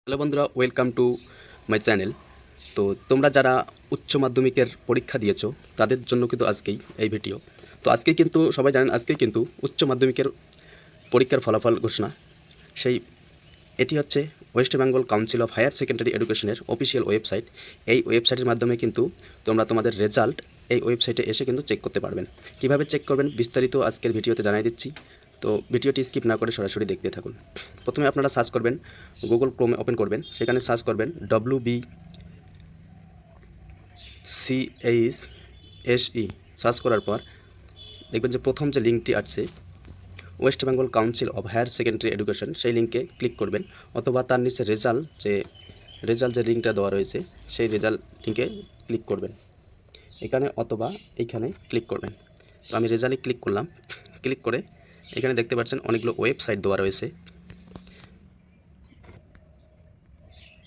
Hello বন্ধুরা, welcome to my channel. তো তোমরা যারা উচ্চ মাধ্যমিকের পরীক্ষা দিয়েছো তাদের জন্য কিন্তু আজকেই এই ভিডিও। তো আজকে কিন্তু সবাই জানেন, আজকে কিন্তু উচ্চ মাধ্যমিকের পরীক্ষার ফলাফল ঘোষণা। সেই এটি হচ্ছে West Bengal council of higher secondary এডুকেশনের অফিসিয়াল ওয়েবসাইট। এই ওয়েবসাইটের মাধ্যমে কিন্তু তোমরা তোমাদের রেজাল্ট এই ওয়েবসাইটে এসে কিন্তু চেক করতে পারবেন। কিভাবে চেক করবেন বিস্তারিত আজকের ভিডিওতে জানাই দিচ্ছি। তো ভিডিওটি স্কিপ না করে সরাসরি দেখতে থাকুন। প্রথমে আপনারা সার্চ করবেন, গুগল ক্রোমে ওপেন করবেন, সেখানে সার্চ করবেন WBCHSE। সার্চ করার পর দেখবেন যে প্রথম যে লিঙ্কটি আছে West Bengal council of higher secondary education, সেই লিঙ্কে ক্লিক করবেন, অথবা তার নিচে রেজাল্ট যে লিঙ্কটা দেওয়া রয়েছে সেই রেজাল্ট লিঙ্কে ক্লিক করবেন এখানে, অথবা এইখানে ক্লিক করবেন। তো আমি রেজাল্টে ক্লিক করলাম। ক্লিক করে এখানে দেখতে পাচ্ছেন অনেকগুলো ওয়েবসাইট দেওয়া রয়েছে।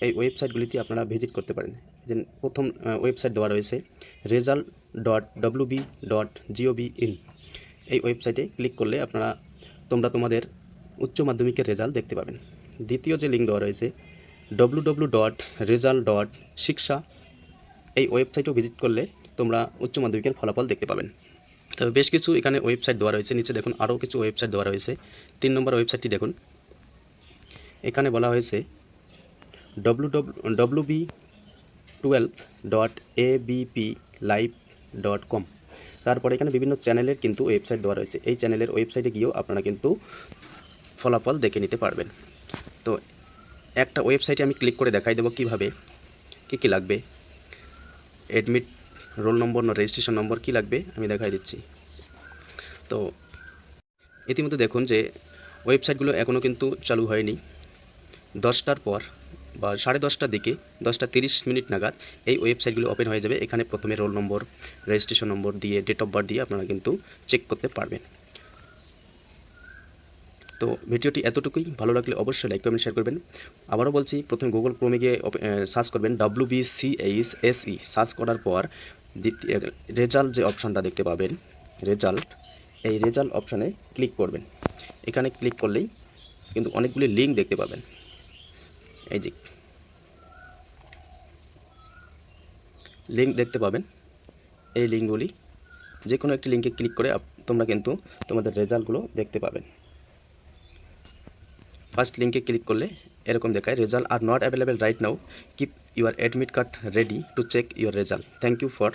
এই ওয়েবসাইটগুলিতে আপনারা ভিজিট করতে পারেন। যে প্রথম ওয়েবসাইট দেওয়া রয়েছে result.wb.gov.in। এই ওয়েবসাইটে ক্লিক করলে তোমরা তোমাদের উচ্চ মাধ্যমিকের রেজাল্ট দেখতে পাবেন। দ্বিতীয় যে লিঙ্ক দেওয়া রয়েছে www.result.shiksha, এই ওয়েবসাইটেও ভিজিট করলে তোমরা উচ্চ মাধ্যমিকের ফলাফল দেখতে পাবেন। তবে বেশ কিছু এখানে ওয়েবসাইট দেওয়া রয়েছে, নিচে দেখুন আরও কিছু ওয়েবসাইট দেওয়া রয়েছে। 3 নম্বর ওয়েবসাইটটি দেখুন, এখানে বলা হয়েছে www.ab12.abplive.com। তারপরে এখানে বিভিন্ন চ্যানেলের কিন্তু ওয়েবসাইট দেওয়া রয়েছে। এই চ্যানেলের ওয়েবসাইটে গিয়েও আপনারা কিন্তু ফলাফল দেখে নিতে পারবেন। তো একটা ওয়েবসাইটে আমি ক্লিক করে দেখাই দেবো কীভাবে কী লাগবে। Admit roll number, registration number কী লাগবে আমি দেখাই দিচ্ছি। তো ইতিমধ্যে দেখুন যে ওয়েবসাইটগুলো এখনও কিন্তু চালু হয়নি। 10টার পর বা 10:30টার দিকে 10:30 নাগাদ এই ওয়েবসাইটগুলো ওপেন হয়ে যাবে। এখানে প্রথমে রোল নম্বর, রেজিস্ট্রেশন নম্বর দিয়ে, ডেট অফ বার্থ দিয়ে আপনারা কিন্তু চেক করতে পারবেন। তো ভিডিওটি এতটুকুই। ভালো লাগলে অবশ্যই লাইক, কমেন্ট, শেয়ার করবেন। আবারও বলছি, প্রথমে গুগল ক্রোমে গিয়ে সার্চ করবেন WBCHSE। সার্চ করার পর রেজাল্ট যে অপশানটা দেখতে পাবেন, এই রেজাল্ট অপশানে ক্লিক করবেন। এখানে ক্লিক করলেই কিন্তু অনেকগুলি লিঙ্ক দেখতে পাবেন। এই যে লিঙ্ক দেখতে পাবেন, এই লিঙ্কগুলি যে কোনো একটি লিঙ্কে ক্লিক করে তোমরা কিন্তু তোমাদের রেজাল্টগুলো দেখতে পাবেন। ফার্স্ট লিঙ্কে ক্লিক করলে এরকম দেখায়, result are not available right now, keep your admit card ready to check your result, thank you for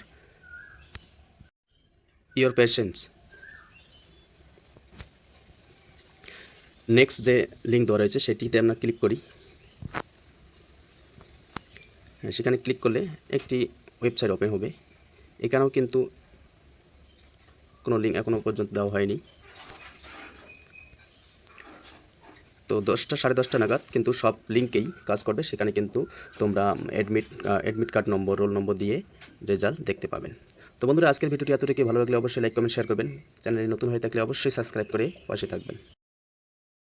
your patience. Next যে লিঙ্ক দেওয়া রয়েছে সেটিতে আমরা ক্লিক করি। সেখানে ক্লিক করলে একটি ওয়েবসাইট ওপেন হবে। এখানেও কিন্তু কোনো লিঙ্ক এখনও পর্যন্ত দেওয়া হয়নি। তো 10টা 10:30 নাগাদ কিন্তু সব লিঙ্কেই কাজ করবে। সেখানে কিন্তু তোমরা অ্যাডমিট কার্ড নম্বর, রোল নম্বর দিয়ে রেজাল্ট দেখতে পাবেন। তো বন্ধুরা, আজকের ভিডিওটি এতটুকুই। ভালো লাগলে অবশ্যই লাইক, কমেন্ট, শেয়ার করবেন। চ্যানেলে নতুন হয়ে থাকলে অবশ্যই সাবস্ক্রাইব করে পাশে থাকবেন।